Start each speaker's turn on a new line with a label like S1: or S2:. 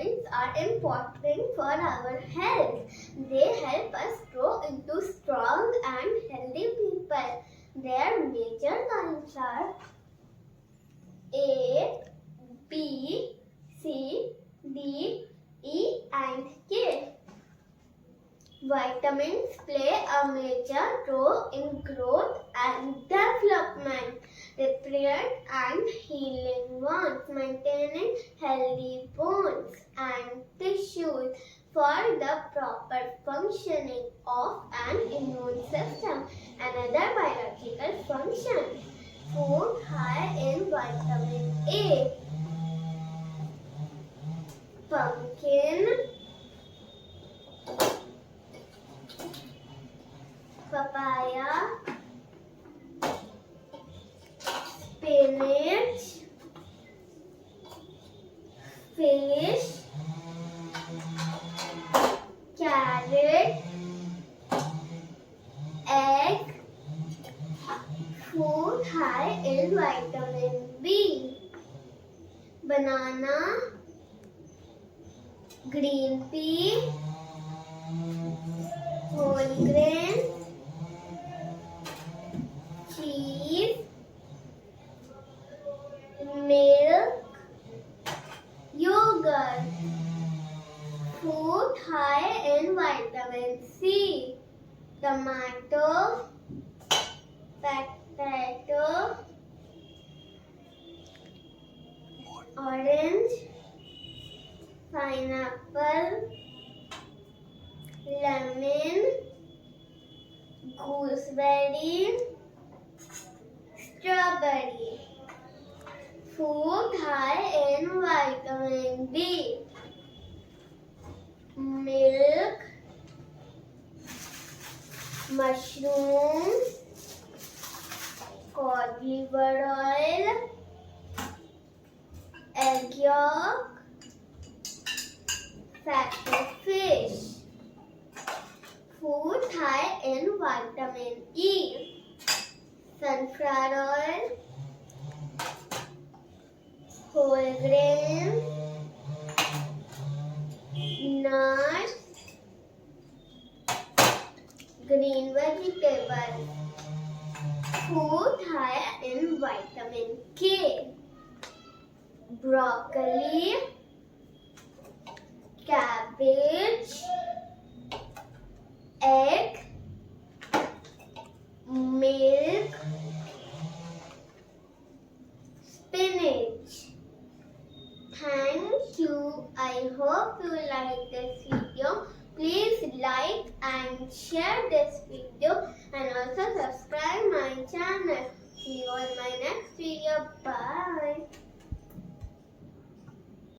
S1: vitamins are important for our health. They help us grow into strong and healthy people. Their major kinds are A, B, C, D, E and K. Vitamins play a major role in growth and development, repair and healing wounds, maintaining healthy bones and tissues for the proper functioning of an immune system. Another biological function. Food high in vitamin A. Pumpkin, papaya, spinach, fish, carrot, egg. Food high in vitamin B. Banana, green pea, whole grain, cheese, milk, yogurt. Food high in vitamin C. Tomato, potato, orange, pineapple, lemon, gooseberry, strawberry. Food high in vitamin B. Milk, mushrooms, cod liver oil, egg yolk, fatty fish. Food high in vitamin E. Sunflower oil, whole grain, nuts, green vegetables. Food high in vitamin K. Broccoli, cabbage, egg, milk, spinach. Thank you. I hope you like this video. Please like and share this video and also subscribe my channel. See you on my next video. Bye.